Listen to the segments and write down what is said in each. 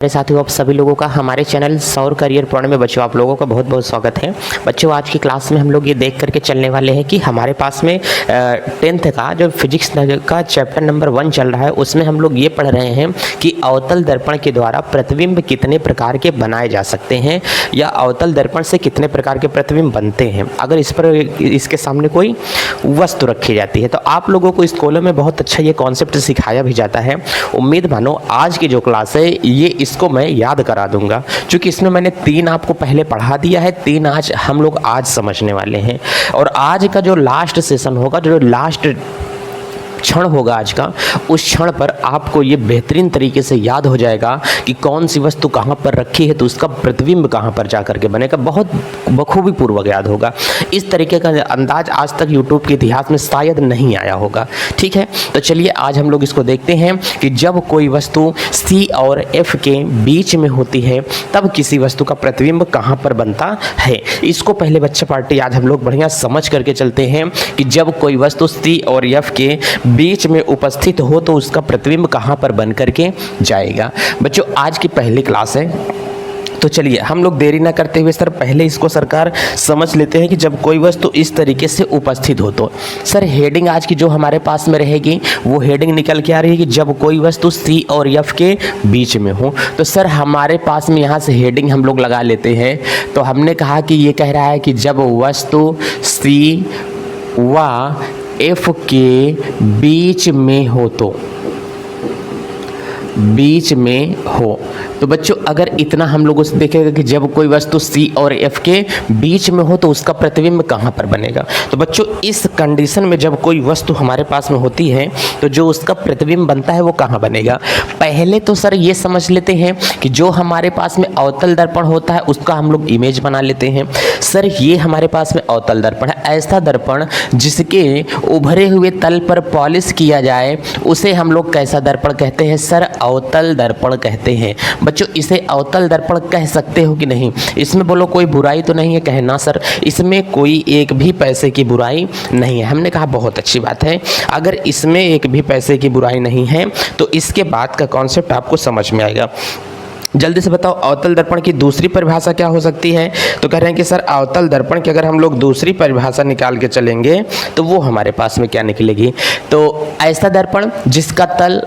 मेरे साथियों, आप सभी लोगों का हमारे चैनल सौर करियर पॉइंट में बच्चों आप लोगों का बहुत बहुत स्वागत है। बच्चों, आज की क्लास में हम लोग ये देख करके चलने वाले हैं कि हमारे पास में 10th का जो फिजिक्स का चैप्टर नंबर 1 चल रहा है, उसमें हम लोग ये पढ़ रहे हैं कि अवतल दर्पण के द्वारा प्रतिबिंब कितने प्रकार के बनाए जा सकते हैं या अवतल दर्पण से कितने प्रकार के प्रतिबिंब बनते हैं अगर इसके सामने कोई वस्तु रखी जाती है। तो आप लोगों को स्कूलों में बहुत अच्छा ये कॉन्सेप्ट सिखाया भी जाता है। उम्मीद मानो आज की जो क्लास है ये इसको मैं याद करा दूंगा, क्योंकि इसमें मैंने 3 आपको पहले पढ़ा दिया है, 3 आज हम लोग आज समझने वाले हैं। और आज का जो लास्ट सेशन होगा, जो लास्ट क्षण होगा आज का, उस क्षण पर आपको ये बेहतरीन तरीके से याद हो जाएगा कि कौन सी वस्तु कहाँ पर रखी है तो उसका प्रतिबिंब कहाँ पर जा करके बनेगा। बहुत बखूबी पूर्वक याद होगा। इस तरीके का अंदाज आज तक यूट्यूब के इतिहास में शायद नहीं आया होगा। ठीक है, तो चलिए आज हम लोग इसको देखते हैं कि जब कोई वस्तु C और F के बीच में होती है तब किसी वस्तु का प्रतिबिंब कहाँ पर बनता है। इसको पहले बच्चा पार्टी आज हम लोग बढ़िया समझ करके चलते हैं कि जब कोई वस्तु C और F के बीच में उपस्थित हो तो उसका प्रतिबिंब कहाँ पर बन करके जाएगा। बच्चों, आज की पहली क्लास है, तो चलिए हम लोग देरी ना करते हुए सर पहले इसको सरकार समझ लेते हैं कि जब कोई वस्तु इस तरीके से उपस्थित हो तो सर हेडिंग आज की जो हमारे पास में रहेगी वो हेडिंग निकल के आ रही है कि जब कोई वस्तु C और F के बीच में हो। तो सर हमारे पास में यहाँ से हेडिंग हम लोग लगा लेते हैं। तो हमने कहा कि ये कह रहा है कि जब वस्तु C व F के बीच में हो तो तो बच्चों अगर इतना हम लोगों से देखेंगे कि जब कोई वस्तु C और F के बीच में हो तो उसका प्रतिबिंब कहाँ पर बनेगा। तो बच्चों इस कंडीशन में जब कोई वस्तु हमारे पास में होती है तो जो उसका प्रतिबिंब बनता है वो कहाँ बनेगा। पहले तो सर ये समझ लेते हैं कि जो हमारे पास में अवतल दर्पण होता है उसका हम लोग इमेज बना लेते हैं। सर ये हमारे पास में अवतल दर्पण है, ऐसा दर्पण जिसके उभरे हुए तल पर पॉलिश किया जाए उसे हम लोग कैसा दर्पण कहते हैं सर, अवतल दर्पण कहते हैं। बच्चों इसे अवतल दर्पण कह सकते हो कि नहीं, इसमें बोलो कोई बुराई तो नहीं है कहना सर, इसमें कोई एक भी पैसे की बुराई नहीं है। हमने कहा बहुत अच्छी बात है, अगर इसमें एक भी पैसे की बुराई नहीं है तो इसके बाद का कॉन्सेप्ट आपको समझ में आएगा। जल्दी से बताओ अवतल दर्पण की दूसरी परिभाषा क्या हो सकती है। तो कह रहे हैं कि सर अवतल दर्पण की अगर हम लोग दूसरी परिभाषा निकाल के चलेंगे तो वो हमारे पास में क्या निकलेगी। तो ऐसा दर्पण जिसका तल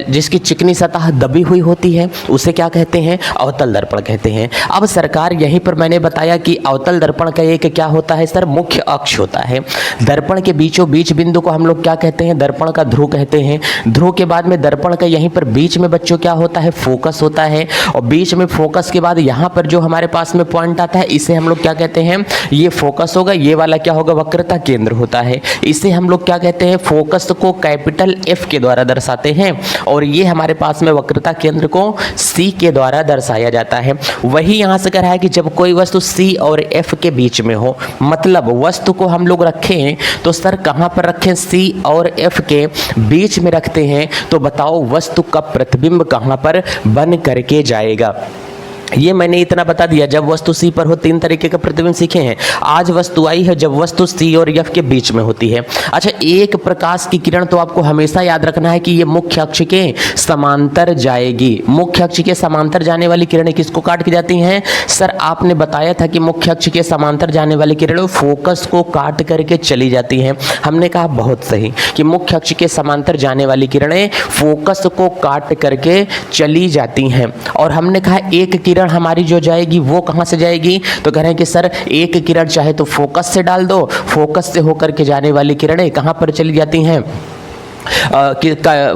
जिसकी चिकनी सतह दबी हुई होती है उसे क्या कहते हैं, अवतल दर्पण कहते हैं। अब सरकार यहीं पर मैंने बताया कि अवतल दर्पण का एक क्या होता है सर, मुख्य अक्ष होता है। दर्पण के बीचों बीच बिंदु को हम लोग क्या कहते हैं, दर्पण का ध्रुव कहते हैं। ध्रुव के बाद में दर्पण का यहीं पर बीच में बच्चों क्या होता है, फोकस होता है। और बीच में फोकस के बाद यहाँ पर जो हमारे पास में पॉइंट आता है इसे हम लोग क्या कहते हैं, ये फोकस होगा, ये वाला क्या होगा, वक्रता केंद्र होता है। इसे हम लोग क्या कहते हैं, फोकस को कैपिटल F के द्वारा दर्शाते हैं और ये हमारे पास में वक्रता केंद्र को C के द्वारा दर्शाया जाता है। वही यहाँ से कह रहा है कि जब कोई वस्तु C और F के बीच में हो, मतलब वस्तु को हम लोग रखें तो सर कहाँ पर रखें, C और F के बीच में रखते हैं। तो बताओ वस्तु का प्रतिबिंब कहाँ पर बन करके जाएगा। ये मैंने इतना बता दिया। जब वस्तु C पर हो 3 तरीके का प्रतिबिंब सीखे हैं। आज वस्तु आई है जब वस्तु C और F के बीच में होती है। अच्छा, एक प्रकाश की किरण तो आपको हमेशा याद रखना है कि ये मुख्य अक्ष के समांतर जाएगी। मुख्य अक्ष के समांतर जाने वाली किरणें किसको काट के जाती हैं सर, आपने बताया था कि मुख्य अक्ष के समांतर जाने वाली किरणें फोकस को काट करके चली जाती हैं। हमने कहा बहुत सही कि मुख्य अक्ष के समांतर जाने वाली किरणें फोकस को काट करके चली जाती हैं। और हमने कहा एक किरण हमारी जो जाएगी वो कहां से जाएगी। तो कह रहे हैं कि सर एक किरण चाहे तो फोकस से डाल दो, फोकस से होकर के जाने वाली किरणें कहां पर चली जाती हैं,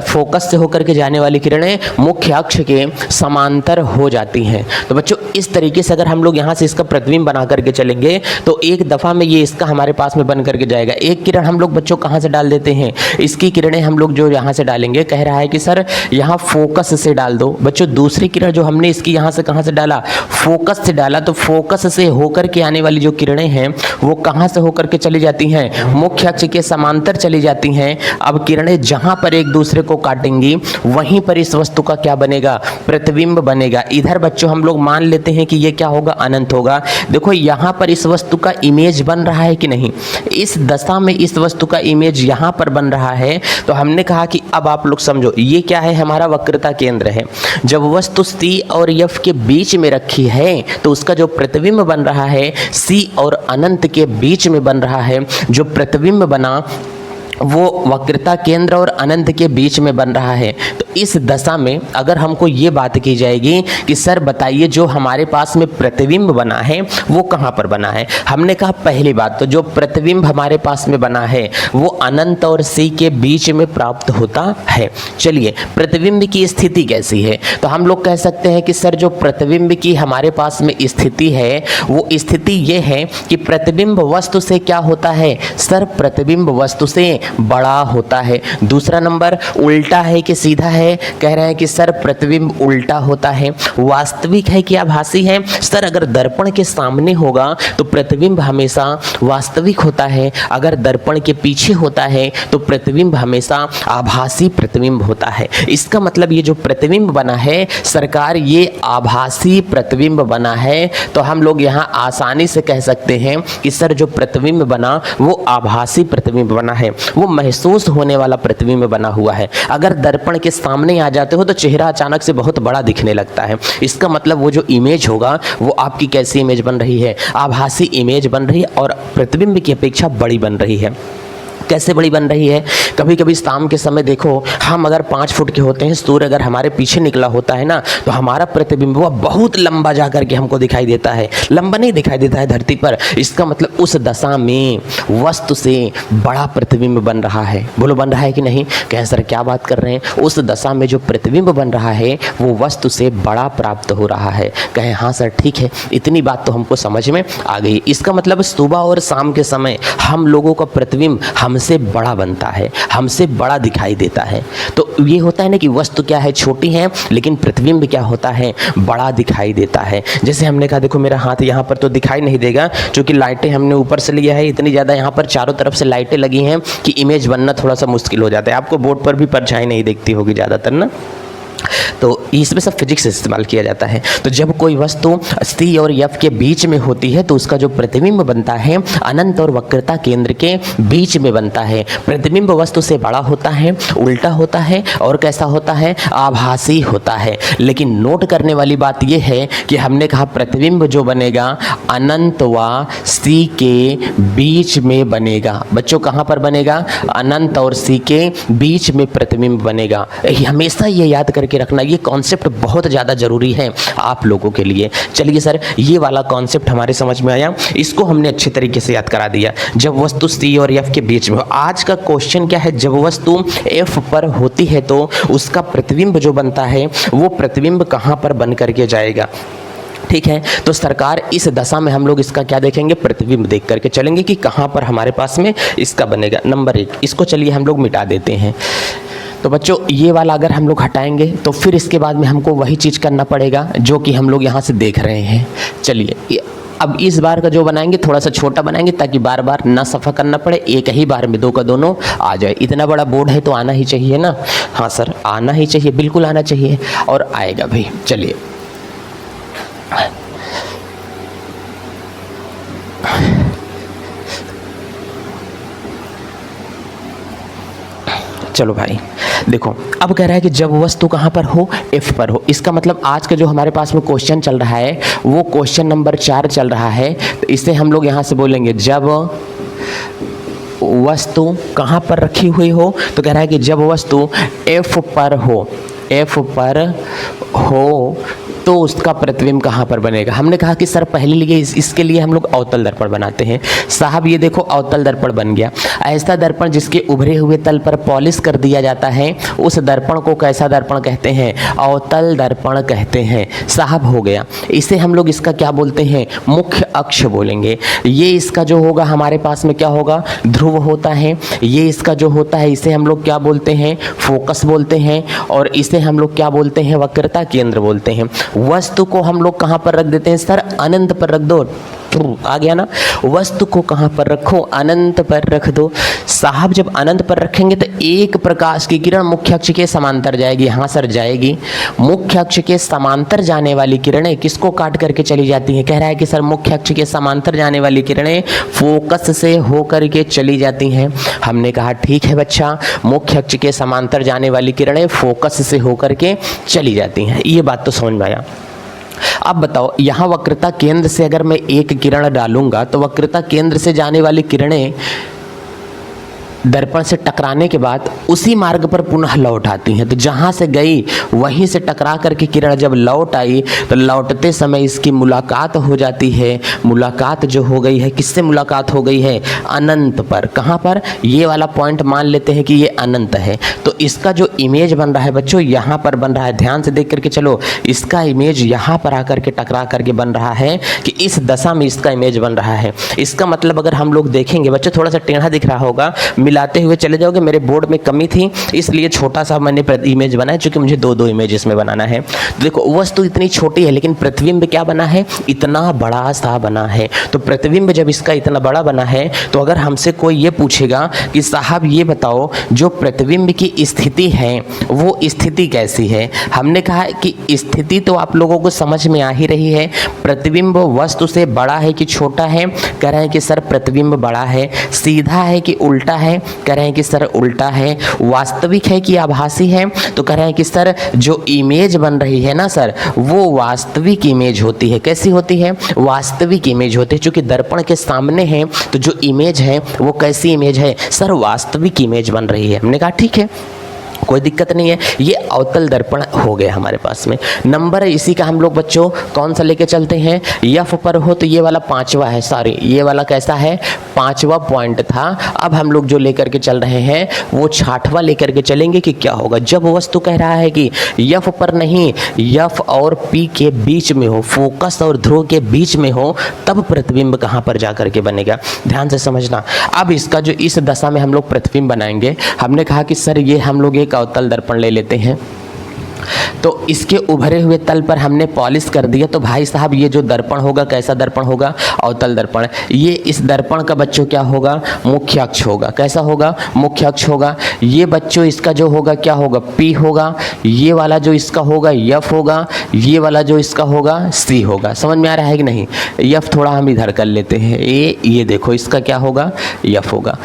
फोकस से होकर के जाने वाली किरणें मुख्य अक्ष के समांतर हो जाती हैं। तो बच्चों इस तरीके से अगर हम लोग यहाँ से इसका प्रतिबिंब बना करके चलेंगे तो एक दफ़ा में ये इसका हमारे पास में बन करके जाएगा। एक किरण हम लोग बच्चों कहाँ से डाल देते हैं, इसकी किरणें हम लोग जो यहाँ से डालेंगे, कह रहा है कि सर यहाँ फोकस से डाल दो। बच्चों दूसरी किरण जो हमने इसकी यहाँ से कहाँ से डाला, फोकस से डाला। तो फोकस से होकर के आने वाली जो किरणें हैं वो कहाँ से होकर के चली जाती हैं, मुख्य अक्ष के समांतर चली जाती हैं। अब किरणें जहां पर एक दूसरे को काटेंगी वहीं पर इस वस्तु का क्या बनेगा, प्रतिबिंब बनेगा। इधर बच्चों हम लोग मान लेते हैं कि ये क्या होगा, अनंत होगा। देखो यहां पर इस वस्तु का इमेज बन रहा है कि नहीं, इस दशा में इस वस्तु का इमेज यहां पर बन रहा है। तो हमने कहा कि अब आप लोग समझो, ये क्या है, हमारा वक्रता केंद्र है। जब वस्तु C और F के बीच में रखी है तो उसका जो प्रतिबिंब बन रहा है C और अनंत के बीच में बन रहा है। जो प्रतिबिंब बना वो वक्रता केंद्र और अनंत के बीच में बन रहा है। तो इस दशा में अगर हमको ये बात की जाएगी कि सर बताइए जो हमारे पास में प्रतिबिंब बना है वो कहाँ पर बना है, हमने कहा पहली बात तो जो प्रतिबिंब हमारे पास में बना है वो अनंत और C के बीच में प्राप्त होता है। चलिए प्रतिबिंब की स्थिति कैसी है, तो हम लोग कह सकते हैं कि सर जो प्रतिबिंब की हमारे पास में स्थिति है वो स्थिति ये है कि प्रतिबिंब वस्तु से क्या होता है, सर प्रतिबिंब वस्तु से बड़ा होता है। दूसरा नंबर उल्टा है कि सीधा है, कह रहे हैं कि सर प्रतिबिंब उल्टा होता है। वास्तविक है कि आभासी है, सर अगर दर्पण के सामने होगा तो प्रतिबिंब हमेशा वास्तविक होता है, अगर दर्पण के पीछे होता है तो प्रतिबिंब हमेशा आभासी प्रतिबिंब होता है। इसका मतलब ये जो प्रतिबिंब बना है सरकार, ये आभासी प्रतिबिंब बना है। तो हम लोग यहाँ आसानी से कह सकते हैं कि सर जो प्रतिबिंब बना वो आभासी प्रतिबिंब बना है, वो महसूस होने वाला प्रतिबिंब बना हुआ है। अगर दर्पण के सामने आ जाते हो तो चेहरा अचानक से बहुत बड़ा दिखने लगता है। इसका मतलब वो जो इमेज होगा वो आपकी कैसी इमेज बन रही है, आभासी इमेज बन रही है और प्रतिबिंब की अपेक्षा बड़ी बन रही है। कैसे बड़ी बन रही है, कभी कभी शाम के समय देखो हम अगर 5 फुट के होते हैं, सूर्य अगर हमारे पीछे निकला होता है ना तो हमारा प्रतिबिंब वो बहुत लंबा जा करके हमको दिखाई देता है, लंबा नहीं दिखाई देता है धरती पर। इसका मतलब उस दशा में वस्तु से बड़ा प्रतिबिंब बन रहा है। बोलो बन रहा है कि नहीं, कहें सर क्या बात कर रहे हैं, उस दशा में जो प्रतिबिंब बन रहा है वो वस्तु से बड़ा प्राप्त हो रहा है। कहें हाँ सर ठीक है, इतनी बात तो हमको समझ में आ गई। इसका मतलब सुबह और शाम के समय हम लोगों का प्रतिबिंब हमसे बड़ा बनता है, हमसे बड़ा दिखाई देता है। तो ये होता है ना कि वस्तु क्या है, छोटी है, लेकिन प्रतिबिंब क्या होता है, बड़ा दिखाई देता है। जैसे हमने कहा देखो मेरा हाथ यहाँ पर तो दिखाई नहीं देगा क्योंकि लाइटें हमने ऊपर से लिया है, इतनी ज़्यादा यहाँ पर चारों तरफ से लाइटें लगी हैं कि इमेज बनना थोड़ा सा मुश्किल हो जाता है। आपको बोर्ड पर भी परछाई नहीं दिखती होगी ज़्यादातर ना, तो इसमें सब फिजिक्स इस्तेमाल किया जाता है। तो जब कोई वस्तु C और F के बीच में होती है तो उसका जो प्रतिबिंब बनता है अनंत और वक्रता केंद्र के बीच में बनता है। प्रतिबिंब वस्तु से बड़ा होता है, उल्टा होता है और कैसा होता है, आभासी होता है। लेकिन नोट करने वाली बात यह है कि हमने कहा प्रतिबिंब जो बनेगा अनंत व C के बीच में बनेगा। बच्चों कहाँ पर बनेगा, अनंत और C के बीच में प्रतिबिंब बनेगा। हमेशा ये याद करके रखना, ये कॉन्सेप्ट बहुत ज़्यादा ज़रूरी है आप लोगों के लिए। चलिए सर ये वाला कॉन्सेप्ट हमारे समझ में आया, इसको हमने अच्छे तरीके से याद करा दिया। जब वस्तु C और F के बीच में हो, आज का क्वेश्चन क्या है, जब वस्तु F पर होती है तो उसका प्रतिबिंब जो बनता है वो प्रतिबिंब कहाँ पर बन करके जाएगा। ठीक है, तो सरकार इस दशा में हम लोग इसका क्या देखेंगे, प्रतिबिंब देख करके चलेंगे कि कहाँ पर हमारे पास में इसका बनेगा। नंबर 1 इसको चलिए हम लोग मिटा देते हैं। तो बच्चों ये वाला अगर हम लोग हटाएंगे तो फिर इसके बाद में हमको वही चीज़ करना पड़ेगा जो कि हम लोग यहाँ से देख रहे हैं। चलिए अब इस बार का जो बनाएंगे थोड़ा सा छोटा बनाएंगे ताकि बार बार ना सफ़ा करना पड़े, एक ही बार में 2 का दोनों आ जाए। इतना बड़ा बोर्ड है तो आना ही चाहिए ना, हाँ सर आना ही चाहिए, बिल्कुल आना चाहिए और आएगा भी। चलिए चलो भाई देखो, अब कह रहा है कि जब वस्तु कहाँ पर हो, F पर हो। इसका मतलब आज का जो हमारे पास में क्वेश्चन चल रहा है वो क्वेश्चन नंबर 4 चल रहा है। तो इसे हम लोग यहाँ से बोलेंगे जब वस्तु कहाँ पर रखी हुई हो, तो कह रहा है कि जब वस्तु F पर हो, F पर हो तो उसका प्रतिबिंब कहाँ पर बनेगा। हमने कहा कि सर पहले लिए इसके लिए हम लोग अवतल दर्पण बनाते हैं। साहब ये देखो अवतल दर्पण बन गया। ऐसा दर्पण जिसके उभरे हुए तल पर पॉलिश कर दिया जाता है उस दर्पण को कैसा दर्पण कहते हैं, अवतल दर्पण कहते हैं। साहब हो गया, इसे हम लोग इसका क्या बोलते हैं, मुख्य अक्ष बोलेंगे। ये इसका जो होगा हमारे पास में क्या होगा, ध्रुव होता है। ये इसका जो होता है इसे हम लोग क्या बोलते हैं, फोकस बोलते हैं। और इसे हम लोग क्या बोलते हैं, वक्रता केंद्र बोलते हैं। वस्तु को हम लोग कहाँ पर रख देते हैं सर, अनंत पर रख दो। आ गया ना, वस्तु को कहाँ पर रखो, अनंत पर रख दो। साहब जब अनंत पर रखेंगे तो एक प्रकाश की किरण मुख्य अक्ष के समांतर जाएगी। हाँ सर जाएगी। मुख्य अक्ष के समांतर जाने वाली किरणें किसको काट करके चली जाती हैं, कह रहा है कि सर मुख्य अक्ष के समांतर जाने वाली किरणें फोकस से होकर के चली जाती हैं। हमने कहा ठीक है बच्चा, मुख्य अक्ष के समांतर जाने वाली किरणें फोकस से होकर के चली जाती हैं, ये बात तो समझ में आया। अब बताओ, यहाँ वक्रता केंद्र से अगर मैं एक किरण डालूंगा तो वक्रता केंद्र से जाने वाली किरणें दर्पण से टकराने के बाद उसी मार्ग पर पुनः लौट आती हैं। तो जहाँ से गई वहीं से टकरा करके किरण जब लौट आई तो लौटते समय इसकी मुलाकात हो जाती है। मुलाकात जो हो गई है, किससे मुलाकात हो गई है, अनंत पर। कहाँ पर, ये वाला पॉइंट मान लेते हैं कि ये अनंत है। तो इसका जो इमेज बन रहा है बच्चों यहाँ पर बन रहा है, ध्यान से देख करके चलो। इसका इमेज यहाँ पर आकर के टकरा करके बन रहा है कि इस दशा में इसका इमेज बन रहा है। इसका मतलब अगर हम लोग देखेंगे बच्चों, थोड़ा सा टेढ़ा दिख रहा होगा, मिलाते हुए चले जाओगे। मेरे बोर्ड में कमी थी इसलिए छोटा सा मैंने इमेज बनाया, क्योंकि मुझे दो इमेज इसमें बनाना है। तो देखो वस्तु इतनी छोटी है लेकिन प्रतिबिंब क्या बना है, इतना बड़ा सा बना है। तो प्रतिबिंब जब इसका इतना बड़ा बना है तो अगर हमसे कोई ये पूछेगा कि साहब ये बताओ जो प्रतिबिंब की स्थिति है वो स्थिति कैसी है, हमने कहा कि स्थिति तो आप लोगों को समझ में आ ही रही है। प्रतिबिंब वस्तु से बड़ा है कि छोटा है, कह रहे हैं कि सर प्रतिबिंब बड़ा है। सीधा है कि उल्टा है, कह रहे हैं कि सर उल्टा है। वास्तविक है कि आभासी है, तो कह रहे हैं कि सर जो इमेज बन रही है ना सर वो वास्तविक इमेज होती है। कैसी होती है, वास्तविक इमेज होती है। चूंकि दर्पण के सामने है तो जो इमेज है वो कैसी इमेज है सर, वास्तविक इमेज बन रही है। हमने कहा ठीक है, कोई दिक्कत नहीं है। ये अवतल दर्पण हो गया हमारे पास में। नंबर इसी का हम लोग बच्चों कौन सा लेके चलते हैं, एफ पर हो तो ये वाला पांचवा है, सॉरी ये वाला कैसा है, पांचवा पॉइंट था। अब हम लोग जो लेकर के चल रहे हैं वो छठवां लेकर के चलेंगे कि क्या होगा जब वस्तु कह रहा है कि एफ पर नहीं, एफ और पी के बीच में हो, फोकस और ध्रुव के बीच में हो, तब प्रतिबिंब कहाँ पर जा करके बनेगा। ध्यान से समझना। अब इसका जो इस दशा में हम लोग प्रतिबिंब बनाएंगे, हमने कहा कि सर ये हम लोग एक अवतल दर्पण ले लेते हैं। तो इसके उभरे हुए तल पर हमने पॉलिश कर दिया। तो भाई साहब ये जो दर्पण होगा कैसा दर्पण होगा, अवतल दर्पण। ये इस दर्पण का बच्चों क्या होगा, मुख्य अक्ष होगा। कैसा होगा, मुख्य अक्ष होगा। ये बच्चों इसका जो होगा क्या होगा, पी होगा। ये वाला जो इसका होगा एफ होगा। ये वाला जो इसका होगा सी होगा। समझ में आ रहा है कि नहीं। एफ थोड़ा हम इधर कर लेते हैं, ये देखो इसका क्या होगा, एफ होगा।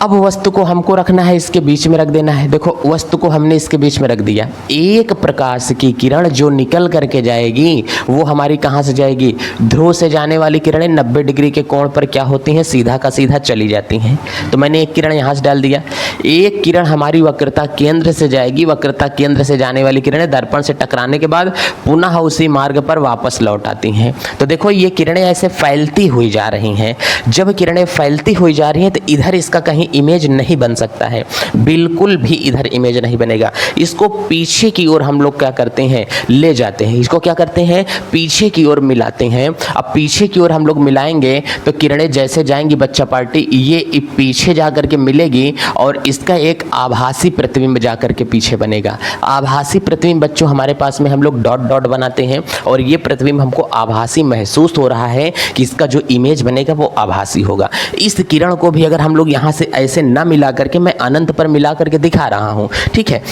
अब वस्तु को हमको रखना है इसके बीच में रख देना है। देखो वस्तु को हमने इसके बीच में रख दिया। एक प्रकाश की किरण जो निकल करके जाएगी वो हमारी कहाँ से जाएगी, ध्रुव से जाने वाली किरणें 90 डिग्री के कोण पर क्या होती हैं, सीधा का सीधा चली जाती हैं। तो मैंने एक किरण यहाँ से डाल दिया। एक किरण हमारी वक्रता केंद्र से जाएगी। वक्रता केंद्र से जाने वाली किरणें दर्पण से टकराने के बाद पुनः उसी मार्ग पर वापस लौट आती हैं। तो देखो ये किरणें ऐसे फैलती हुई जा रही हैं। जब किरणें फैलती हुई जा रही हैं तो इधर इसका कहीं इमेज नहीं बन सकता है, बिल्कुल भी इधर इमेज नहीं बनेगा। इसको पीछे की ओर हम लोग क्या करते हैं, ले जाते हैं। इसको क्या करते हैं, पीछे की ओर मिलाते हैं। अब पीछे की ओर हम लोग मिलाएंगे तो किरणें जैसे जाएंगी बच्चा पार्टी, ये पीछे जा करके मिलेगी और इसका एक आभासी प्रतिबिंब जा करके पीछे बनेगा। आभासी प्रतिबिंब बच्चों हमारे पास में हम लोग डॉट डॉट बनाते हैं और ये प्रतिबिंब हमको आभासी महसूस हो रहा है कि इसका जो इमेज बनेगा वो आभासी होगा। इस किरण को भी अगर हम लोग यहाँ से ऐसे ना मिला करके मैं अनंत पर मिला करके दिखा रहा हूं, ठीक है।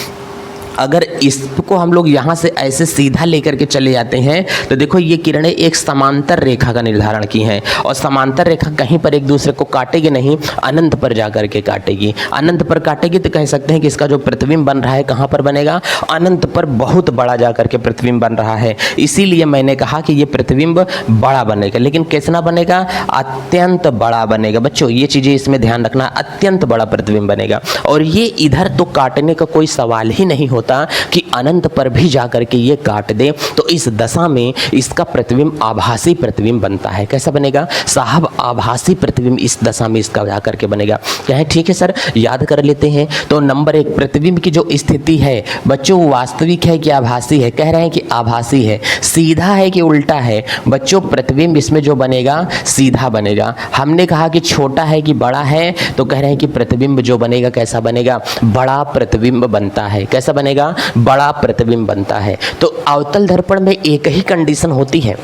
अगर इसको हम लोग यहाँ से ऐसे सीधा लेकर के चले जाते हैं तो देखो ये किरणें एक समांतर रेखा का निर्धारण की हैं और समांतर रेखा कहीं पर एक दूसरे को काटेगी नहीं, अनंत पर जा करके काटेगी। अनंत पर काटेगी तो कह सकते हैं कि इसका जो प्रतिबिंब बन रहा है कहाँ पर बनेगा, अनंत पर बहुत बड़ा जा करके प्रतिबिंब बन रहा है। इसीलिए मैंने कहा कि ये प्रतिबिंब बड़ा बनेगा। लेकिन कैसा बनेगा, अत्यंत बड़ा बनेगा। बच्चों ये चीज़ें इसमें ध्यान रखना, अत्यंत बड़ा प्रतिबिंब बनेगा। और ये इधर तो काटने का कोई सवाल ही नहीं होता कि अनंत पर भी जाकर के ये काट दे। तो इस दशा में इसका प्रतिबिंब आभासी प्रतिबिंब बनता है। कैसा बनेगा साहब, आभासी प्रतिबिंब इस दशा में इसका जाकर के बनेगा। क्या है, ठीक है सर, याद कर लेते हैं। तो नंबर 1, प्रतिबिंब की जो स्थिति है बच्चों वास्तविक है कि आभासी है, कह रहे हैं कि आभासी है। सीधा है कि उल्टा है बच्चों, प्रतिबिंब इसमें जो बनेगा सीधा बनेगा। हमने कहा कि छोटा है कि बड़ा है, तो कह रहे हैं कि प्रतिबिंब जो बनेगा कैसा बनेगा, बड़ा प्रतिबिंब बनता है। कैसा बनेगा, बनेगा, बड़ा प्रतिबिंब बनता है। तो अवतल दर्पण में एक ही कंडीशन होती है।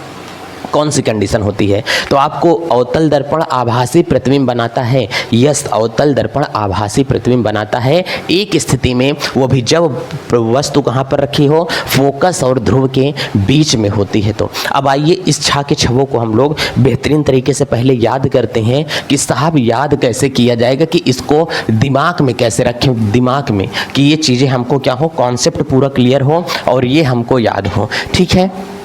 कौन सी कंडीशन होती है? तो आपको अवतल दर्पण आभासी प्रतिबिंब बनाता है। यस, अवतल दर्पण आभासी प्रतिबिंब बनाता है एक स्थिति में, वो भी जब वस्तु कहाँ पर रखी हो, फोकस और ध्रुव के बीच में होती है। तो अब आइए इस छा के छवों को हम लोग बेहतरीन तरीके से पहले याद करते हैं कि साहब याद कैसे किया जाएगा, कि इसको दिमाग में कैसे रखें, दिमाग में कि ये चीज़ें हमको क्या हो, कॉन्सेप्ट पूरा क्लियर हो और ये हमको याद हो। ठीक है।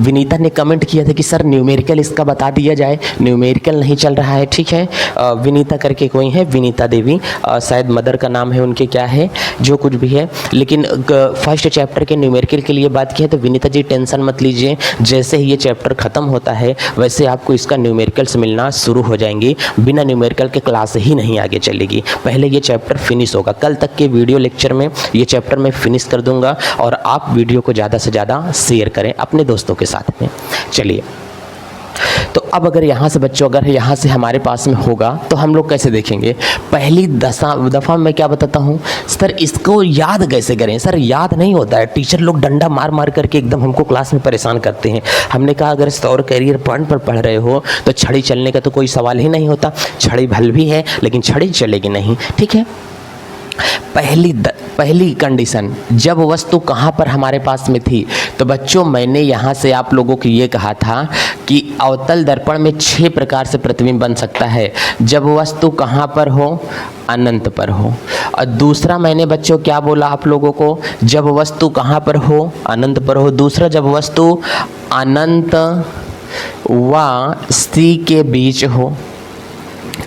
विनीता ने कमेंट किया था कि सर न्यूमेरिकल इसका बता दिया जाए, न्यूमेरिकल नहीं चल रहा है। ठीक है, विनीता करके कोई है, विनीता देवी, शायद मदर का नाम है उनके, क्या है जो कुछ भी है, लेकिन फर्स्ट चैप्टर के न्यूमेरिकल के लिए बात की है। तो विनीता जी टेंशन मत लीजिए, जैसे ही ये चैप्टर ख़त्म होता है वैसे आपको इसका न्यूमेरिकल्स मिलना शुरू हो जाएंगे। बिना न्यूमेरिकल के क्लास ही नहीं आगे चलेगी, पहले ये चैप्टर फिनिश होगा। कल तक के वीडियो लेक्चर में ये चैप्टर मैं फिनिश कर दूंगा और आप वीडियो को ज़्यादा से ज़्यादा शेयर करें अपने दोस्तों के साथ में। चलिए, तो अब अगर यहाँ से बच्चों, अगर यहाँ से हमारे पास में होगा तो हम लोग कैसे देखेंगे? पहली दफ़ा मैं क्या बताता हूँ सर, इसको याद कैसे करें? सर याद नहीं होता है, टीचर लोग डंडा मार मार करके एकदम हमको क्लास में परेशान करते हैं। हमने कहा अगर सौर कैरियर पॉइंट पर पढ़ रहे हो तो छड़ी चलने का तो कोई सवाल ही नहीं होता। छड़ी भल भी है लेकिन छड़ी चलेगी नहीं। ठीक है, पहली कंडीशन, जब वस्तु कहाँ पर हमारे पास में थी, तो बच्चों मैंने यहाँ से आप लोगों को ये कहा था कि अवतल दर्पण में 6 प्रकार से प्रतिबिंब बन सकता है। जब वस्तु कहाँ पर हो, अनंत पर हो। और दूसरा मैंने बच्चों क्या बोला आप लोगों को, जब वस्तु कहाँ पर हो, अनंत पर हो। दूसरा, जब वस्तु अनंत व सी के बीच हो।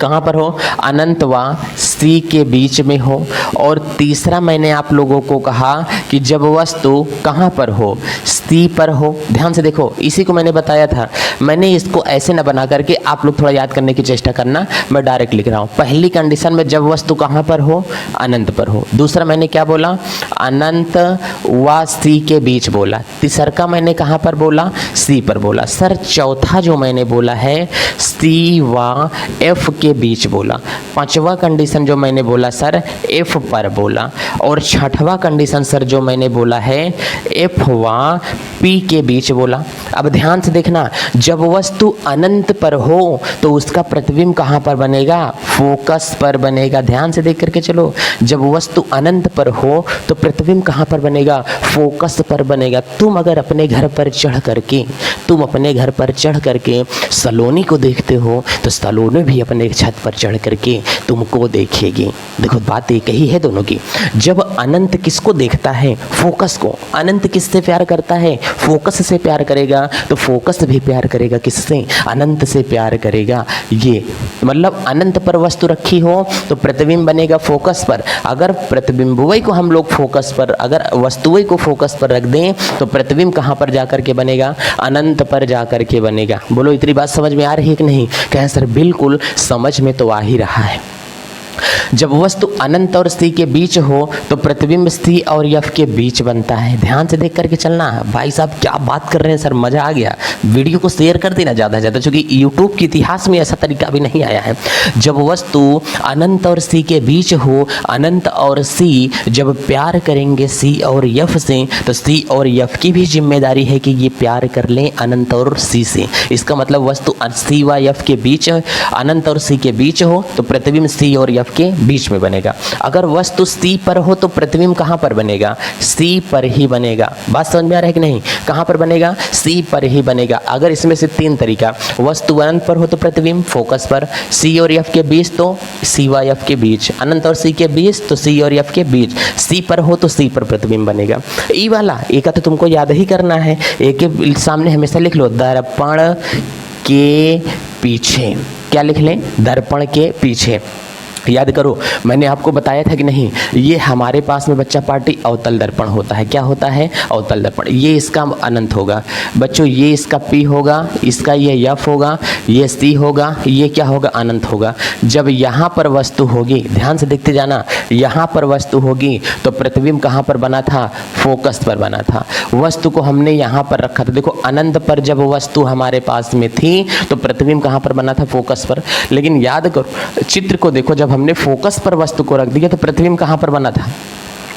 कहाँ पर हो? अनंत व सी के बीच में हो। और तीसरा मैंने आप लोगों को कहा कि जब वस्तु कहाँ पर हो, सी पर हो। ध्यान से देखो, इसी को मैंने बताया था। मैंने इसको ऐसे न बना करके, आप लोग थोड़ा याद करने की चेष्टा करना, मैं डायरेक्ट लिख रहा हूँ। पहली कंडीशन में जब वस्तु कहाँ पर हो, अनंत पर हो। दूसरा मैंने क्या बोला, अनंत व सी के बीच बोला। तीसरा का मैंने कहाँ पर बोला, सी पर बोला। सर चौथा जो मैंने बोला है, सी व एफ के बीच बोला। पांचवा कंडीशन जो मैंने बोला सर, एफ पर बोला। और छठवा कंडीशन सर जो मैंने बोला है, एफ व पी के बीच बोला। अब ध्यान से देखना, जब वस्तु अनंत पर हो तो उसका प्रतिबिंब कहाँ पर बनेगा, फोकस पर बनेगा। ध्यान से देख करके चलो, जब वस्तु अनंत पर हो तो प्रतिबिंब कहाँ पर बनेगा, फोकस पर बनेगा। तुम अगर अपने घर पर चढ़ करके सलोनी को देखते हो तो सलोनी भी अपने छत पर चढ़ करके तुमको देखेगी। देखो बात एक ही है दोनों की। जब अनंत किसको देखता है, फोकस को। अनंत किससे प्यार करता है, फोकस से प्यार करेगा। तो फोकस भी प्यार करेगा किससे, अनंत से प्यार करेगा। ये मतलब अनंत पर वस्तु रखी हो तो प्रतिबिंब बनेगा फोकस पर। अगर प्रतिबिंबुवई को हम लोग फोकस पर, अगर वस्तुवई को फोकस पर रख दें तो प्रतिबिंब कहाँ पर जाकर के बनेगा, अनंत पर जाकर के बनेगा। बोलो इतनी बात समझ में आ रही है कि नहीं? कहें सर बिल्कुल समझ में तो आ ही रहा है। जब वस्तु अनंत और सी के बीच हो तो प्रतिबिंब सी और एफ के बीच बनता है। ध्यान से देख करके चलना। भाई साहब क्या बात कर रहे हैं सर, मज़ा आ गया। वीडियो को शेयर कर देना ज़्यादा से ज़्यादा, क्योंकि यूट्यूब के इतिहास में ऐसा तरीका भी नहीं आया है। जब वस्तु अनंत और सी के बीच हो, अनंत और सी जब प्यार करेंगे सी और एफ से, तो सी और एफ की भी जिम्मेदारी है कि ये प्यार कर लें अनंत और सी से। इसका मतलब वस्तु सी व एफ के बीच, अनंत और सी के बीच हो तो प्रतिबिंब सी और एफ के बीच में बनेगा। अगर वस्तु सी पर हो तो प्रतिबिंब कहाँ पर बनेगा, सी पर ही बनेगा। बात समझ में आ रहा है कि नहीं? कहाँ पर बनेगा, सी पर ही बनेगा। अगर इसमें से 3 तरीका, वस्तु अनंत पर हो तो प्रतिबिंब फोकस पर, सी और एफ के बीच तो सी व एफ के बीच, अनंत और सी के बीच तो सी और एफ के बीच, सी पर हो तो सी पर प्रतिबिंब बनेगा। ई वाला एक तो तुमको याद ही करना है, एक के सामने हमेशा लिख लो, दर्पण के पीछे। क्या लिख लें, दर्पण के पीछे। याद करो, मैंने आपको बताया था कि नहीं, ये हमारे पास में बच्चा पार्टी अवतल दर्पण होता है। क्या होता है, अवतल दर्पण। ये इसका अनंत होगा बच्चों, ये इसका पी होगा, इसका ये एफ होगा, ये सी होगा, ये क्या होगा, अनंत होगा। जब यहाँ पर वस्तु होगी, ध्यान से देखते जाना, यहाँ पर वस्तु होगी तो प्रतिबिंब कहाँ पर बना था, फोकस पर बना था। वस्तु को हमने यहाँ पर रखा था। देखो अनंत पर जब वस्तु हमारे पास में थी तो प्रतिबिंब कहाँ पर बना था, फोकस पर। लेकिन याद करो, चित्र को देखो, जब हमने फोकस पर वस्तु को रख दिया तो प्रतिबिंब कहाँ पर बना था,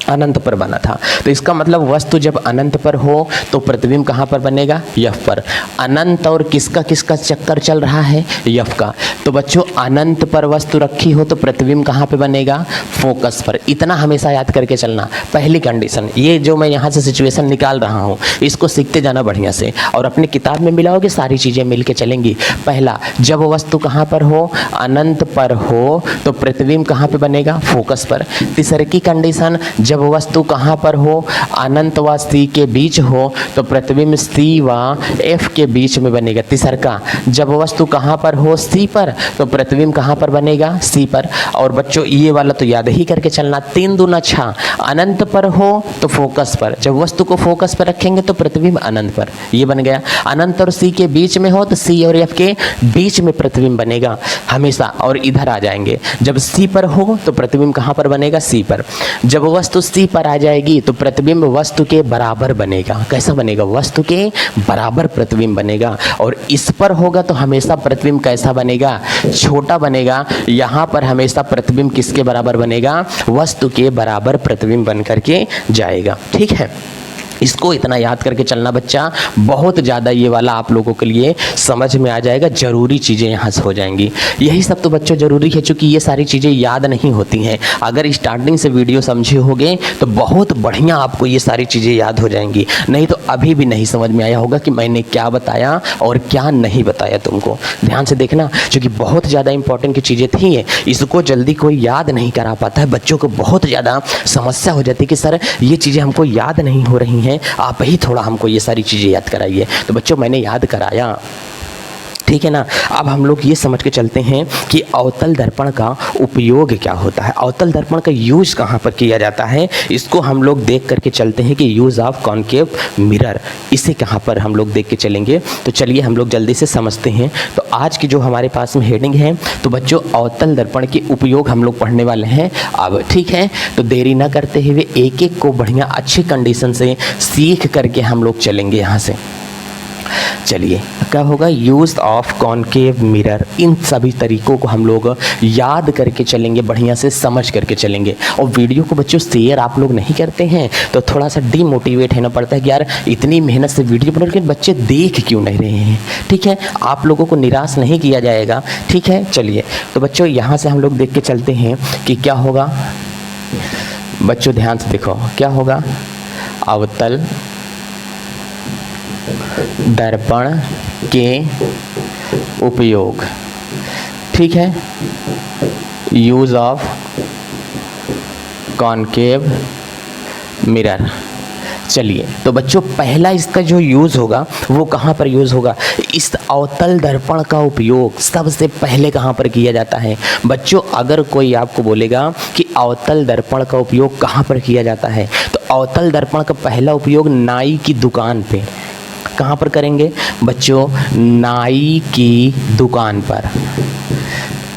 अनंत पर बना था। तो इसका मतलब वस्तु जब अनंत पर हो तो प्रतिबिंब कहाँ पर बनेगा, यफ पर। अनंत और किसका किसका चक्कर चल रहा है, यफ का। तो बच्चों अनंत पर वस्तु रखी हो तो प्रतिबिंब कहाँ पे बनेगा, फोकस पर। इतना हमेशा याद करके चलना। पहली कंडीशन, ये जो मैं यहाँ से सिचुएशन निकाल रहा हूँ इसको सीखते जाना बढ़िया से, और अपनी किताब में मिलाओगे सारी चीज़ें मिल के चलेंगी। पहला, जब वस्तु कहाँ पर हो, अनंत पर हो तो प्रतिबिंब कहाँ पे बनेगा, फोकस पर। तीसरी की कंडीशन, जब वस्तु कहाँ पर हो, अनंत व सी के बीच हो तो प्रतिबिंब सी व एफ के बीच में बनेगा। तीसरा का, जब वस्तु कहाँ पर हो, सी पर, तो प्रतिबिंब कहाँ पर बनेगा, सी पर। और बच्चों ये वाला तो याद ही करके चलना, 3 दूना 6, अनंत पर हो तो फोकस पर, जब वस्तु को फोकस पर रखेंगे तो प्रतिबिंब अनंत पर, ये बन गया। अनंत और सी के बीच में हो तो सी और एफ के बीच में प्रतिबिंब बनेगा हमेशा, और इधर आ जाएंगे। जब सी पर हो तो प्रतिबिंब कहाँ पर बनेगा, सी पर। जब वस्तु सी पर आ जाएगी तो प्रतिबिंब वस्तु के बराबर बनेगा। कैसा बनेगा, वस्तु के बराबर प्रतिबिंब बनेगा। और इस पर होगा तो हमेशा प्रतिबिंब कैसा बनेगा, छोटा बनेगा। यहाँ पर हमेशा प्रतिबिंब किसके बराबर बनेगा, वस्तु के बराबर प्रतिबिंब बन करके जाएगा। ठीक है, इसको इतना याद करके चलना बच्चा, बहुत ज़्यादा ये वाला आप लोगों के लिए समझ में आ जाएगा, ज़रूरी चीज़ें यहाँ से हो जाएंगी। यही सब तो बच्चों ज़रूरी है, क्योंकि ये सारी चीज़ें याद नहीं होती हैं। अगर स्टार्टिंग से वीडियो समझे होगे तो बहुत बढ़िया आपको ये सारी चीज़ें याद हो जाएंगी, नहीं तो अभी भी नहीं समझ में आया होगा कि मैंने क्या बताया और क्या नहीं बताया तुमको। ध्यान से देखना, क्योंकि बहुत ज़्यादा इंपॉर्टेंट की चीज़ें थी ये, इसको जल्दी कोई याद नहीं करा पाता है। बच्चों को बहुत ज़्यादा समस्या हो जाती है कि सर ये चीज़ें हमको याद नहीं हो रही हैं, आप ही थोड़ा हमको ये सारी चीज़ें याद कराइए। तो बच्चों मैंने याद कराया, ठीक है ना। अब हम लोग ये समझ के चलते हैं कि अवतल दर्पण का उपयोग क्या होता है, अवतल दर्पण का यूज कहाँ पर किया जाता है। इसको हम लोग देख करके चलते हैं कि यूज़ ऑफ कॉन्केव मिरर, इसे कहाँ पर हम लोग देख के चलेंगे। तो चलिए हम लोग जल्दी से समझते हैं। तो आज की जो हमारे पास में हेडिंग है, तो बच्चों अवतल दर्पण के उपयोग हम लोग पढ़ने वाले हैं अब। ठीक है, तो देरी ना करते हुए एक एक को बढ़िया अच्छी कंडीशन से सीख करके हम लोग चलेंगे यहाँ से। चलिए क्या होगा, यूज ऑफ कॉन्केव मिरर। इन सभी तरीकों को हम लोग याद करके चलेंगे, बढ़िया से समझ करके चलेंगे। और वीडियो को बच्चों शेयर आप लोग नहीं करते हैं तो थोड़ा सा डीमोटिवेट होना पड़ता है कि यार इतनी मेहनत से वीडियो बना लेकिन बच्चे देख क्यों नहीं रहे हैं। ठीक है, आप लोगों को निराश नहीं किया जाएगा। ठीक है, चलिए तो बच्चों यहाँ से हम लोग देख के चलते हैं कि क्या होगा। बच्चों ध्यान से देखो क्या होगा, अवतल दर्पण के उपयोग। ठीक है, यूज ऑफ कॉन्केव मिरर। चलिए तो बच्चों पहला इसका जो यूज़ होगा वो कहाँ पर यूज़ होगा, इस अवतल दर्पण का उपयोग सबसे पहले कहाँ पर किया जाता है। बच्चों अगर कोई आपको बोलेगा कि अवतल दर्पण का उपयोग कहाँ पर किया जाता है, तो अवतल दर्पण का पहला उपयोग नाई की दुकान पे। कहाँ पर करेंगे बच्चों, नाई की दुकान पर।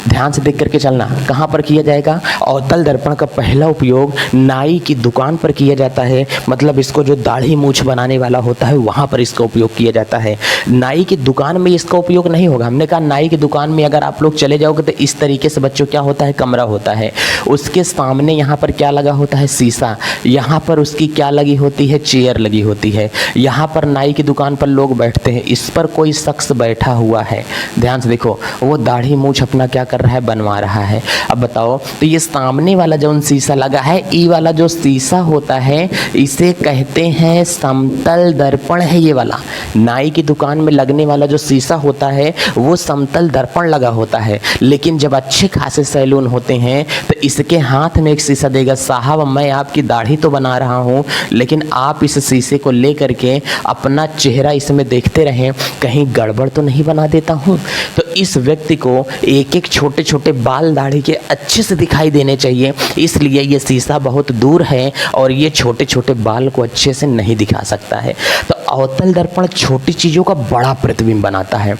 ध्यान से देख करके चलना, कहाँ पर किया जाएगा, अवतल दर्पण का पहला उपयोग नाई की दुकान पर किया जाता है। मतलब इसको जो दाढ़ी मूछ बनाने वाला होता है वहाँ पर इसका उपयोग किया जाता है। नाई की दुकान में इसका उपयोग नहीं होगा। हमने कहा नाई की दुकान में अगर आप लोग चले जाओगे तो इस तरीके से बच्चों क्या होता है, कमरा होता है, उसके सामने यहाँ पर क्या लगा होता है, शीशा। यहाँ पर उसकी क्या लगी होती है, चेयर लगी होती है। यहाँ पर नाई की दुकान पर लोग बैठते हैं, इस पर कोई शख्स बैठा हुआ है। ध्यान से देखो, वो दाढ़ी मूछ अपना क्या कर रहा है, बनवा रहा है। अब बताओ, तो ये सामने वाला जो शीशा लगा है, ई वाला जो शीशा होता है इसे कहते हैं समतल दर्पण है। ये वाला नाई की दुकान में लगने वाला जो शीशा होता है वो समतल दर्पण लगा होता है। लेकिन जब अच्छे खासे सैलून होते हैं तो इसके हाथ में एक शीशा देगा, साहब मैं आपकी दाढ़ी तो बना रहा हूँ लेकिन आप इस शीशे को ले करके अपना चेहरा इसमें देखते रहें, कहीं गड़बड़ तो नहीं बना देता हूँ। तो इस व्यक्ति को एक एक छोटे छोटे बाल दाढ़ी के अच्छे से दिखाई देने चाहिए, इसलिए ये शीशा बहुत दूर है और ये छोटे छोटे बाल को अच्छे से नहीं दिखा सकता है। तो अवतल दर्पण छोटी चीज़ों का बड़ा प्रतिबिंब बनाता है।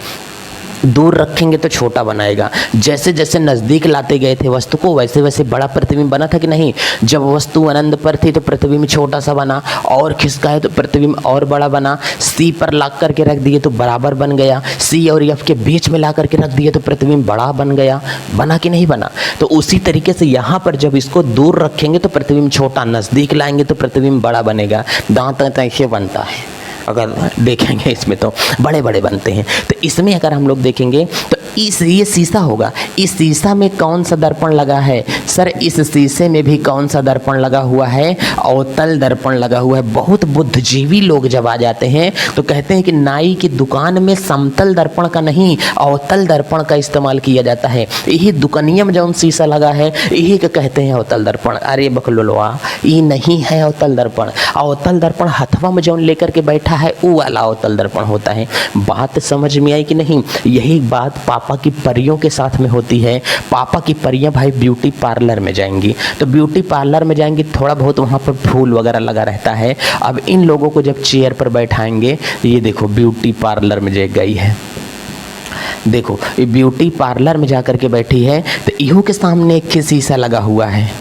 दूर रखेंगे तो छोटा बनाएगा, जैसे जैसे नज़दीक लाते गए थे वस्तु को वैसे वैसे बड़ा प्रतिबिंब बना था कि नहीं। जब वस्तु अनंत पर थी तो प्रतिबिंब छोटा सा बना, और खिसकाए तो प्रतिबिंब और बड़ा बना, सी पर ला करके रख दिए तो बराबर बन गया, सी और एफ के बीच में ला करके रख दिए तो प्रतिबिंब बड़ा बन गया। बना कि नहीं बना। तो उसी तरीके से यहाँ पर जब इसको दूर रखेंगे तो प्रतिबिंब छोटा, नज़दीक लाएंगे तो प्रतिबिंब बड़ा बनेगा। दांत ऐसे बनता है, अगर देखेंगे इसमें तो बड़े बड़े बनते हैं। तो इसमें अगर हम लोग देखेंगे तो ये शीशा होगा, इस शीशा में कौन सा दर्पण लगा है सर? इस शीशे में भी कौन सा दर्पण लगा हुआ है? अवतल दर्पण लगा हुआ है। बहुत बुद्धिजीवी लोग जब आ जाते हैं तो कहते हैं कि नाई की दुकान में समतल दर्पण का नहीं अवतल दर्पण का इस्तेमाल किया जाता है। यही दुकनिया में जौन शीशा लगा है यही का कहते हैं अवतल दर्पण। अरे बकलोलवा, ये नहीं है अवतल दर्पण। अवतल दर्पण हथवा में जौन लेकर के बैठा है वो वाला अवतल दर्पण होता है। बात समझ में आई कि नहीं? यही बात पापा की परियों के साथ में होती है। पापा की परियां भाई ब्यूटी पार्लर में जाएंगी, तो ब्यूटी पार्लर में जाएंगी, थोड़ा बहुत वहाँ पर फूल वगैरह लगा रहता है। अब इन लोगों को जब चेयर पर बैठाएंगे, ये देखो ब्यूटी पार्लर में जो गई है, देखो ये ब्यूटी पार्लर में जाकर के बैठी है, तो इहो के सामने एक शीशा लगा हुआ है।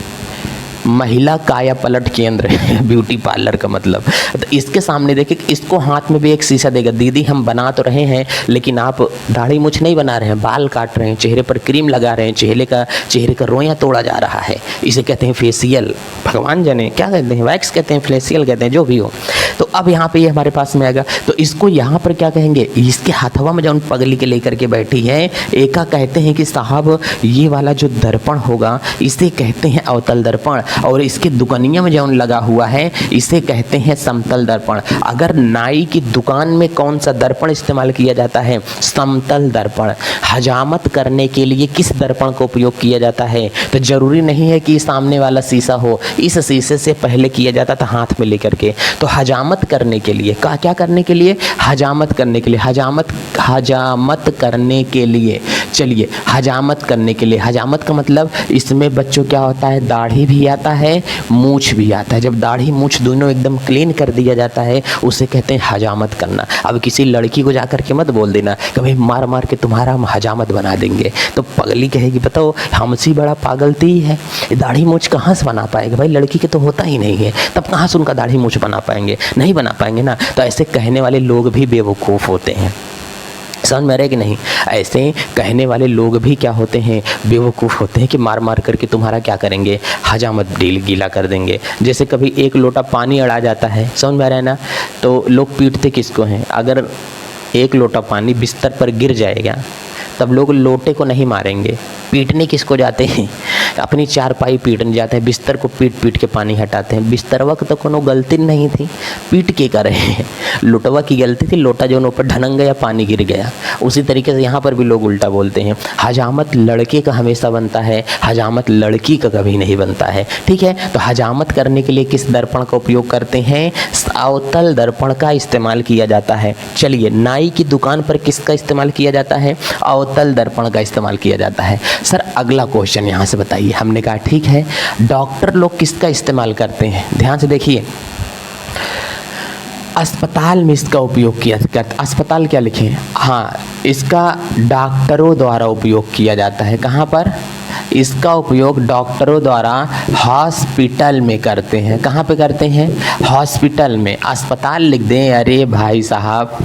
महिला काया पलट केंद्र ब्यूटी पार्लर का मतलब। तो इसके सामने देखिए, इसको हाथ में भी एक शीशा देगा। दीदी हम बना तो रहे हैं लेकिन आप दाढ़ी मूछ नहीं बना रहे हैं, बाल काट रहे हैं, चेहरे पर क्रीम लगा रहे हैं, चेहरे का रोया तोड़ा जा रहा है, इसे कहते हैं फेशियल। भगवान जाने क्या कहते हैं, वैक्स कहते हैं, फेशियल कहते हैं, जो भी हो। तो अब यहाँ पे ये हमारे पास में आएगा, तो इसको यहाँ पर क्या कहेंगे? इसके हथवा में जो पगली के लेकर के बैठी है, एका कहते हैं कि साहब ये वाला जो दर्पण होगा इसे कहते हैं अवतल दर्पण, और इसके दुकनिया में जो लगा हुआ है इसे कहते हैं समतल दर्पण। अगर नाई की दुकान में कौन सा दर्पण इस्तेमाल किया जाता है? समतल दर्पण। हजामत करने के लिए किस दर्पण का उपयोग किया जाता है? तो जरूरी नहीं है कि सामने वाला शीशा हो, इस शीशे से पहले किया जाता था हाथ में लेकर के। तो हजामत करने के लिए क्या करने के लिए? हजामत करने के लिए। हजामत करने के लिए, चलिए हजामत करने के लिए। हजामत का मतलब इसमें बच्चों क्या होता है? दाढ़ी भी आता है, मूछ भी आता है। जब दाढ़ी मूछ दोनों एकदम क्लीन कर दिया जाता है उसे कहते हैं हजामत करना। अब किसी लड़की को जाकर के मत बोल देना कि भाई मार मार के तुम्हारा हम हजामत बना देंगे, तो पगली कहेगी बताओ हमसे बड़ा पागल तो ही है, दाढ़ी मूछ कहाँ से बना पाएगा? भाई लड़की के तो होता ही नहीं है, तब कहाँ से उनका दाढ़ी मूछ बना पाएंगे? नहीं बना पाएंगे ना। तो ऐसे कहने वाले लोग भी बेवकूफ़ होते हैं, समझ में आ रहा है कि नहीं? ऐसे कहने वाले लोग भी क्या होते हैं? बेवकूफ़ होते हैं कि मार मार करके तुम्हारा क्या करेंगे? हजामत गीला कर देंगे। जैसे कभी एक लोटा पानी अड़ा जाता है, समझ में आ रहा है ना? तो लोग पीटते किसको हैं? अगर एक लोटा पानी बिस्तर पर गिर जाएगा तब लोग लोटे को नहीं मारेंगे, पीटने किसको जाते हैं? अपनी चारपाई पीटने जाते हैं, बिस्तर को पीट पीट के पानी हटाते हैं। बिस्तरवा की तो कोनो गलती नहीं थी, पीट के कर रहे हैं। लोटवा की गलती थी, लोटा जो ऊपर ढनंग गया, पानी गिर गया। उसी तरीके से यहाँ पर भी लोग उल्टा बोलते हैं। हजामत लड़के का हमेशा बनता है, हजामत लड़की का कभी नहीं बनता है, ठीक है? तो हजामत करने के लिए किस दर्पण का उपयोग करते हैं? अवतल दर्पण का इस्तेमाल किया जाता है। चलिए नाई की दुकान पर किसका इस्तेमाल किया जाता है? अवतल दर्पण का इस्तेमाल किया जाता है। सर अगला क्वेश्चन यहाँ से बताइए। हमने कहा ठीक है, डॉक्टर लोग किसका इस्तेमाल करते हैं? ध्यान से देखिए, अस्पताल में इसका उपयोग किया जाता। अस्पताल क्या लिखे? हाँ, इसका डॉक्टरों द्वारा उपयोग किया जाता है। कहाँ पर? इसका उपयोग डॉक्टरों द्वारा हॉस्पिटल में करते हैं। कहाँ पे करते हैं? हॉस्पिटल में। अस्पताल लिख दें, अरे भाई साहब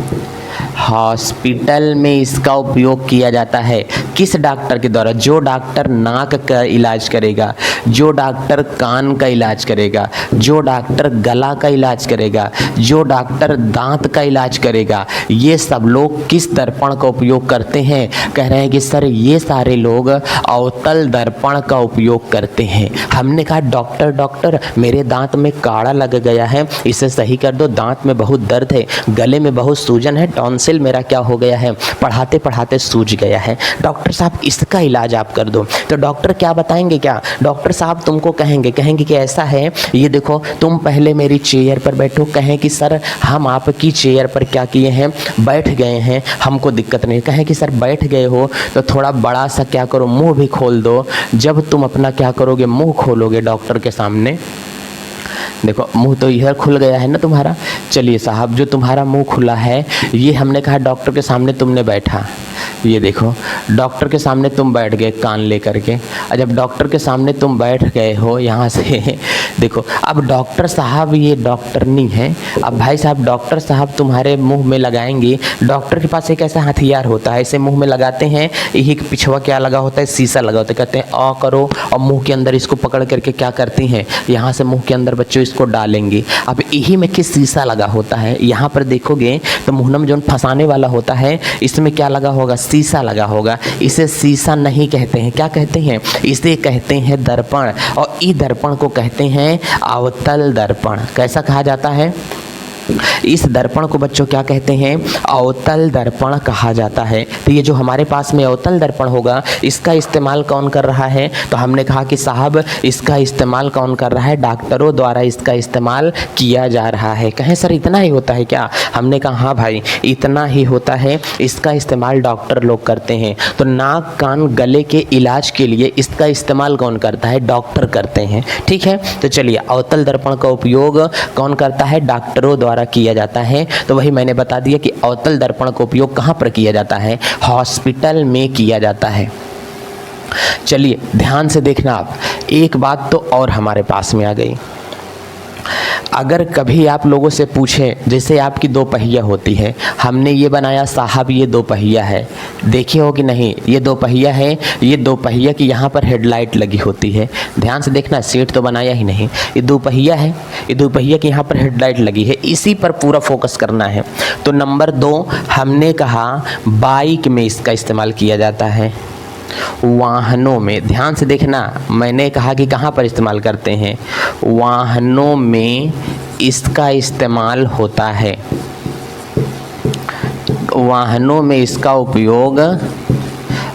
हॉस्पिटल में इसका उपयोग किया जाता है। किस डॉक्टर के द्वारा? जो डॉक्टर नाक का इलाज करेगा, जो डॉक्टर कान का इलाज करेगा, जो डॉक्टर गला का इलाज करेगा, जो डॉक्टर दांत का इलाज करेगा, ये सब लोग किस दर्पण का उपयोग करते हैं? कह रहे हैं कि सर ये सारे लोग अवतल दर्पण का उपयोग करते हैं। हमने कहा डॉक्टर मेरे दांत में काड़ा लग गया है, इसे सही कर दो, दांत में बहुत दर्द है, गले में बहुत सूजन है, टॉन्सिल मेरा क्या हो गया है, पढ़ाते पढ़ाते सूज गया है, डॉक्टर साहब इसका इलाज आप कर दो। तो डॉक्टर क्या बताएंगे? क्या डॉक्टर साहब तुमको कहेंगे कि ऐसा है, ये देखो तुम पहले मेरी चेयर पर बैठो। कहें कि सर हम आपकी चेयर पर क्या किए हैं? बैठ गए हैं, हमको दिक्कत नहीं। कहें कि सर बैठ गए हो तो थोड़ा बड़ा सा क्या करो, मुंह भी खोल दो। जब तुम अपना क्या करोगे, मुंह खोलोगे डॉक्टर के सामने, देखो मुंह तो इधर खुल गया है ना तुम्हारा। चलिए साहब जो तुम्हारा मुंह खुला है, ये हमने कहा डॉक्टर के सामने तुमने बैठा, ये देखो, डॉक्टर के सामने तुम बैठ गए कान लेकर के, और जब डॉक्टर के सामने तुम बैठ गए हो यहाँ से देखो, अब डॉक्टर साहब ये डॉक्टर नहीं है, अब भाई साहब डॉक्टर साहब तुम्हारे मुंह में लगाएंगे। डॉक्टर के पास एक ऐसा हथियार होता है, इसे मुंह में लगाते हैं, यही पिछवा क्या लगा होता है, शीशा लगा होता है, कहते हैं आ करो, और मुंह के अंदर इसको पकड़ करके क्या करती हैं, यहाँ से मुंह के अंदर बच्चों इसको डालेंगे। अब यही में किस शीशा लगा होता है, यहाँ पर देखोगे तो मुंह में जो फंसाने वाला होता है, इसमें क्या लगा होगा, शीशा लगा होगा। इसे शीशा नहीं कहते हैं, क्या कहते हैं, इसे कहते हैं दर्पण, और ई दर्पण को कहते हैं अवतल दर्पण। कैसा कहा जाता है, इस दर्पण को बच्चों क्या कहते हैं, अवतल दर्पण कहा जाता है। तो ये जो हमारे पास में अवतल दर्पण होगा, इसका इस्तेमाल कौन कर रहा है, तो हमने कहा कि साहब इसका इस्तेमाल कौन कर रहा है, डॉक्टरों द्वारा इसका इस्तेमाल किया जा रहा है। कहें सर इतना ही होता है क्या, हमने कहा हाँ भाई इतना ही होता है, इसका इस्तेमाल डॉक्टर लोग करते हैं। तो नाक कान गले के इलाज के लिए इसका इस्तेमाल कौन करता है, डॉक्टर करते हैं। ठीक है, तो चलिए अवतल दर्पण का उपयोग कौन करता है, डॉक्टरों द्वारा किया जाता है। तो वही मैंने बता दिया कि अवतल दर्पण का उपयोग कहाँ पर किया जाता है, हॉस्पिटल में किया जाता है। चलिए ध्यान से देखना, आप एक बात तो और हमारे पास में आ गई। अगर कभी आप लोगों से पूछें, जैसे आपकी दो पहिया होती है, हमने ये बनाया साहब ये दो पहिया है, देखे हो कि नहीं, ये दो पहिया है, ये दो पहिया की यहाँ पर हेडलाइट लगी होती है। ध्यान से देखना, सीट तो बनाया ही नहीं, ये दो पहिया है, ये दो पहिया की यहाँ पर हेडलाइट लगी है, इसी पर पूरा फोकस करना है। तो नंबर 2 हमने कहा बाइक में इसका इस्तेमाल किया जाता है, वाहनों में। ध्यान से देखना, मैंने कहा कि कहाँ पर इस्तेमाल करते हैं, वाहनों में इसका इस्तेमाल होता है, वाहनों में इसका उपयोग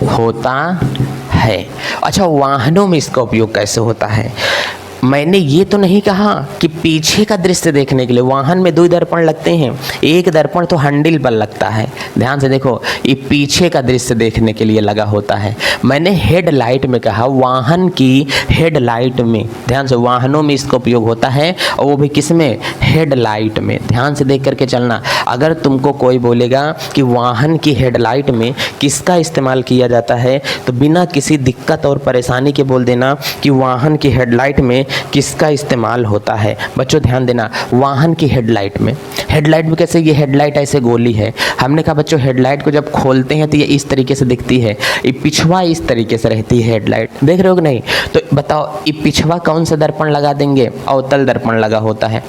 होता है। अच्छा, वाहनों में इसका उपयोग कैसे होता है, मैंने ये तो नहीं कहा कि पीछे का दृश्य देखने के लिए वाहन में 2 दर्पण लगते हैं, एक दर्पण तो हैंडल पर लगता है। ध्यान से देखो, ये पीछे का दृश्य देखने के लिए लगा होता है। मैंने हेडलाइट में कहा वाहन की हेडलाइट में, ध्यान से, वाहनों में इसका उपयोग होता है, और वो भी किस में, हेडलाइट में। ध्यान से देख करके चलना। अगर तुमको कोई बोलेगा कि वाहन की हेडलाइट में किसका इस्तेमाल किया जाता है, तो बिना किसी दिक्कत और परेशानी के बोल देना कि वाहन की हेडलाइट में किसका इस्तेमाल होता है। बच्चों ध्यान देना, वाहन की हेडलाइट में कैसे, ये हेडलाइट ऐसे गोली है, हमने कहा बच्चों हेडलाइट को जब खोलते हैं तो ये इस तरीके से दिखती है, ये पिछवा इस तरीके से रहती है हेडलाइट, देख रहे हो कि नहीं। तो बताओ ये पिछवा कौन सा दर्पण लगा देंगे, अवतल दर्पण लगा होता है।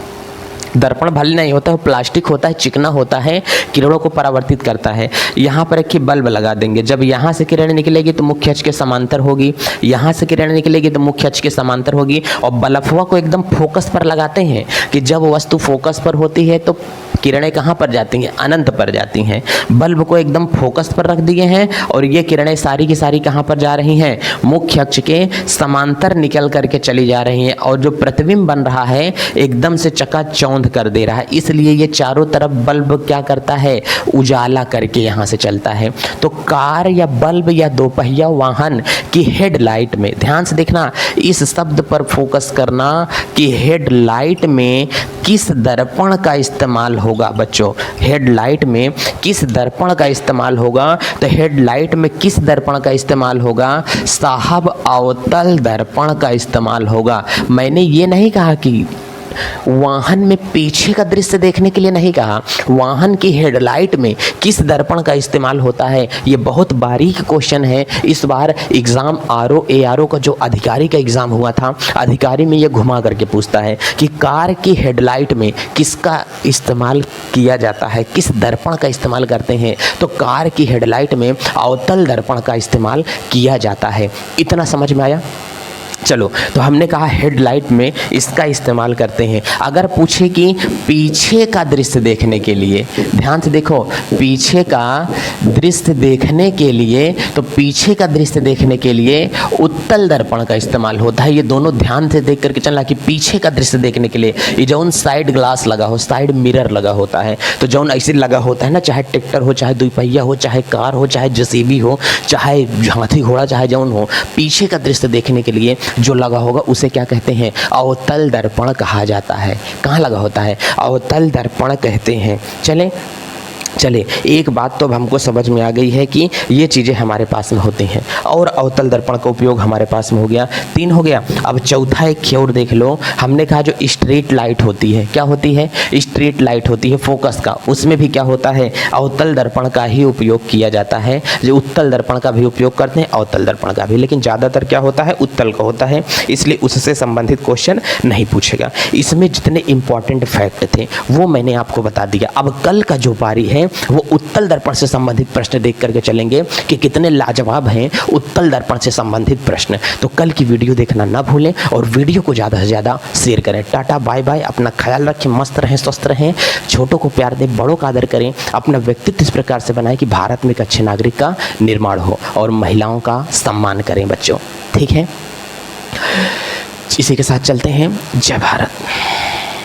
दर्पण भले नहीं होता है, प्लास्टिक होता है, चिकना होता है, किरणों को परावर्तित करता है। यहाँ पर एक बल्ब लगा देंगे, जब यहाँ से किरण निकलेगी तो मुख्य अक्ष के समांतर होगी, यहाँ से किरण निकलेगी तो मुख्य अक्ष के समांतर होगी। और बल्बवा को एकदम फोकस पर लगाते हैं कि जब वस्तु फोकस पर होती है तो किरणें कहाँ पर जाती हैं, अनंत पर जाती हैं। बल्ब को एकदम फोकस पर रख दिए हैं और ये किरणें सारी की सारी कहाँ पर जा रही हैं, मुख्य अक्ष के समांतर निकल करके चली जा रही हैं। और जो प्रतिबिंब बन रहा है एकदम से चकाचौंध कर दे रहा है, इसलिए ये चारों तरफ बल्ब क्या करता है, उजाला करके यहाँ से चलता है। तो कार या बल्ब या दोपहिया वाहन की हेडलाइट में, ध्यान से देखना, इस शब्द पर फोकस करना कि हेडलाइट में किस दर्पण का इस्तेमाल होगा। बच्चों हेडलाइट में किस दर्पण का इस्तेमाल होगा, तो हेडलाइट में किस दर्पण का इस्तेमाल होगा, साहब अवतल दर्पण का इस्तेमाल होगा। मैंने ये नहीं कहा कि वाहन में पीछे का दृश्य देखने के लिए नहीं कहा, वाहन की हेडलाइट में किस दर्पण का इस्तेमाल होता है। ये बहुत बारीक क्वेश्चन है। इस बार एग्जाम ARO का जो अधिकारी का एग्जाम हुआ था, अधिकारी में ये घुमा करके पूछता है कि कार की हेडलाइट में किसका इस्तेमाल किया जाता है, किस दर्पण का इस्तेमाल करते हैं। तो कार की हेडलाइट में अवतल दर्पण का इस्तेमाल किया जाता है। इतना समझ में आया। चलो, तो हमने कहा हेडलाइट में इसका इस्तेमाल करते हैं। अगर पूछे कि पीछे का दृश्य देखने के लिए, ध्यान से देखो, पीछे का दृश्य देखने के लिए, तो पीछे का दृश्य देखने के लिए उत्तल दर्पण का इस्तेमाल होता है। ये दोनों ध्यान से देख करके चलना कि पीछे का दृश्य देखने के लिए ये जौन साइड ग्लास लगा हो, साइड मिरर लगा होता है, तो जौन ऐसे लगा होता है ना, चाहे ट्रैक्टर हो, चाहे दुपहिया हो, चाहे कार हो, चाहे जेसीबी हो, चाहे हाथी घोड़ा, चाहे जौन हो, पीछे का दृश्य देखने के लिए जो लगा होगा उसे क्या कहते हैं, अवतल दर्पण कहा जाता है। कहाँ लगा होता है, अवतल दर्पण कहते हैं। चलें चलिए, एक बात तो अब हमको समझ में आ गई है कि ये चीज़ें हमारे पास में होती हैं, और अवतल दर्पण का उपयोग हमारे पास में हो गया, 3 हो गया। अब चौथा एक और देख लो, हमने कहा जो स्ट्रीट लाइट होती है, क्या होती है? स्ट्रीट लाइट होती है फोकस का, उसमें भी क्या होता है? अवतल दर्पण का ही उपयोग किया जाता है। जो उत्तल दर्पण का भी उपयोग करते हैं, अवतल दर्पण का भी, लेकिन ज़्यादातर क्या होता है? उत्तल का होता है, इसलिए उससे संबंधित क्वेश्चन नहीं पूछेगा। इसमें जितने इंपॉर्टेंट फैक्ट थे वो मैंने आपको बता दिया। अब कल का जो पारी है वो उत्तल दर्पण से संबंधित प्रश्न देख करके चलेंगे कि कितने लाजवाब हैं उत्तल दर्पण से संबंधित प्रश्न। तो कल की वीडियो देखना ना भूलें और वीडियो को ज़्यादा से ज़्यादा शेयर करें। टाटा बाय बाय, अपना ख्याल रखें, मस्त रहें, स्वस्थ रहें, छोटों को प्यार दें, बड़ों का आदर करें, अपना व्यक्तित्व इस प्रकार से बनाएं कि भारत में एक अच्छे नागरिक का निर्माण हो, और महिलाओं का सम्मान करें बच्चों। ठीक है, इसी के साथ चलते हैं। जय भारत।